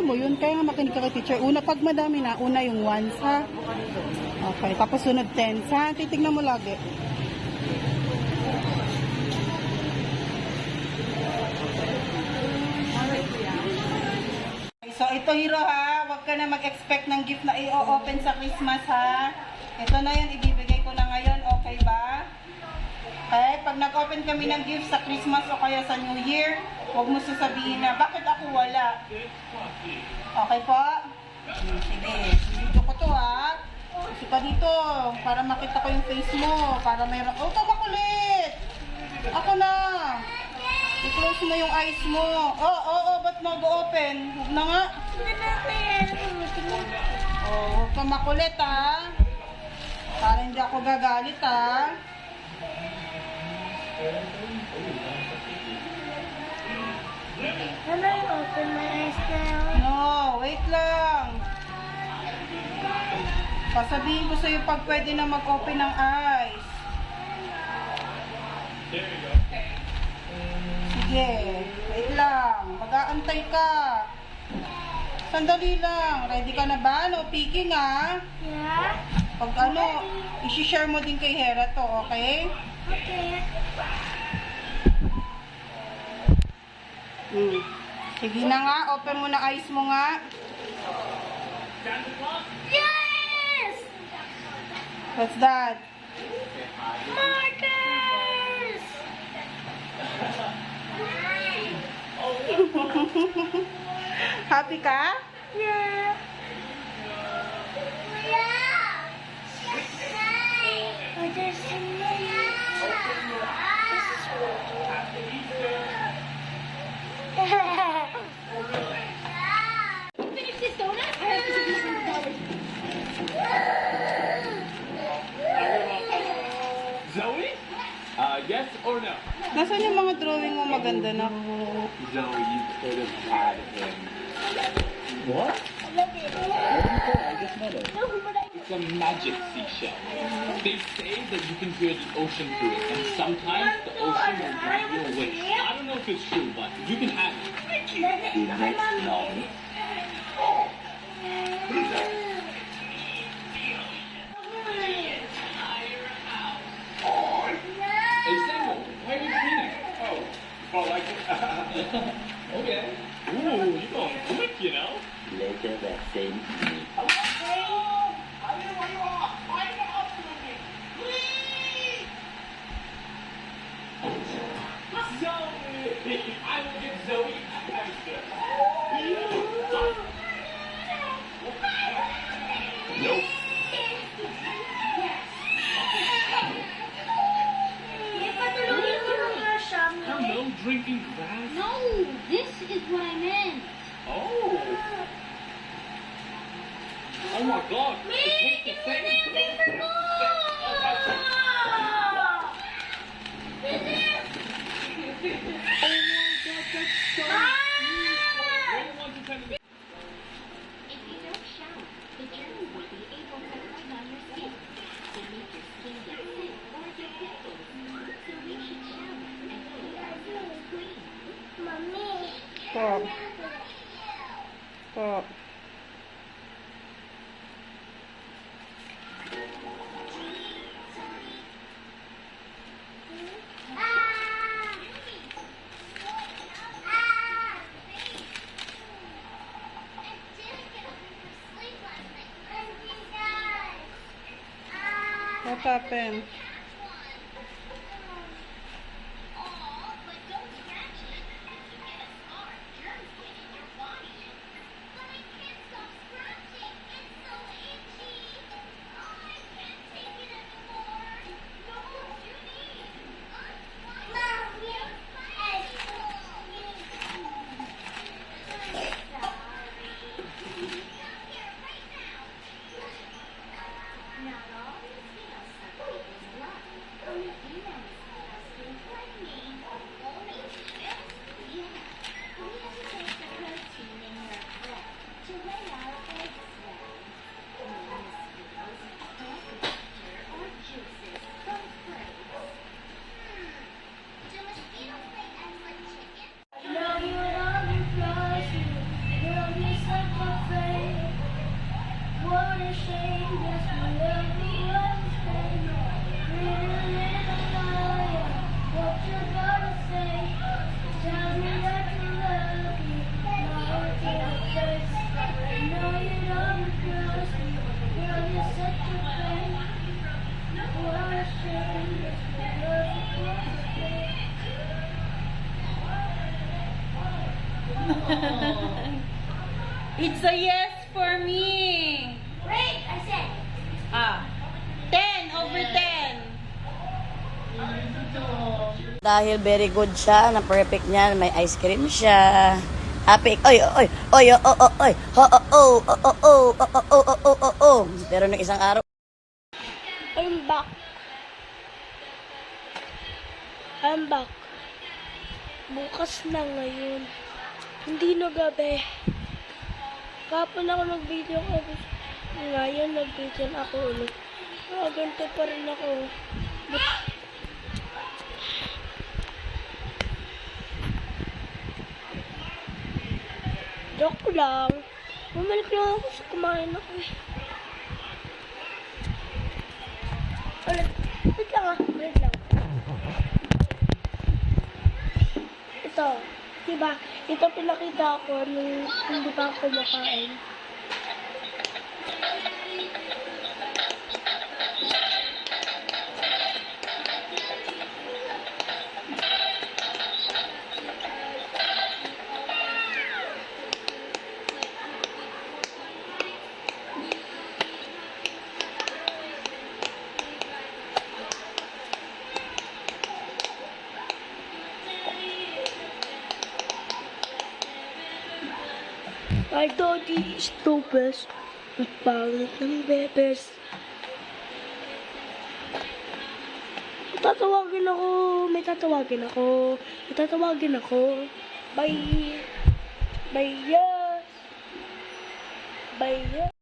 mo yun. Kaya nga makinig ka kay teacher. Una, pag madami na, una yung ones, ha? Okay, tapos sunod tens, ha? Titignan mo lagi. So, ito Hero, ha? Huwag ka na mag-expect ng gift na i-open sa Christmas, ha? Ito na yun, ibibigay ko na ngayon. Okay ba? Okay, pag nag-open kami ng gift sa Christmas o kaya sa New Year, huwag mo sasabihin na, bakit ako wala? Okay po? Sige, video ko to, ha? Kasi pa dito, para makita ko yung face mo, para mayroon, oh, makulit! Ako na! I-close mo yung eyes mo. Ba't mag-open? Huwag na nga. Huwag ka makulit, ha? Para hindi ako gagalit, ha? Can I open my eyes now? No, wait lang. Sasabihin ko sa'yo pag pwede na mag-open ng eyes. Sige, wait lang. Mag-aantay ka. Sandali lang. Ready ka na ba? No peeking, ha? Yeah? Pag ano, isi-share mo din kay Hera to, okay? Okay. Sige na nga, open mo na eyes mo nga. Yes! What's that? Markers! Happy ka? Yeah. Oh, there's some Finish this donut? Zoe? Yes or no? Nasaan yung mga drawing mo maganda na? Zoe, you could have had him. What? I love it. I just met it. No, but I It's a magic seashell. They say that you can feel the ocean through it, and sometimes the ocean will grant you a wish. I don't know if it's true, but you can have it. Hey, Samuel, why are you cleaning? Oh, like it? Okay. Ooh, you're going quick, you know? Later that same evening. Zoe! I will get Zoe a hamster. Nope. Hello, drinking grass. No, this is what I meant. Oh. Oh my God. Make It it tastes the same. paper ball! If you don't shower, the germs will be able to hide on your skin. They make your skin get sick or get pimples. So we should shower and keep ourselves clean. Mommy. Po. Po. What happened? It's a yes for me. Wait, I said. 10 over 10. Dahil very good siya, na perfect niya, may ice cream siya. Happy, oy, oy, oy, oy, oy, oy, oh, oh, oh, oh, oh, oh, oh, oh, oh, oh, oh. Pero nung isang araw, I'm back. I'm back. Bukas na ngayon. Hindi na gabi. Kapon ako nag-video ko. Ngayon nag-video na ako ulit. Ganito pa rin ako. Joke lang. Bumalik lang ako sa kumain ako eh. Ulit. Wait lang ah. Wait lang. Ito. Diba? Ito pinakita ko nung hindi pa ako kumakain. My doggy is the best. Ang pangit ng bebes. Tatawagin ako. May tatawagin ako. May tatawagin ako. Bye. Bye, yes. Bye, yes.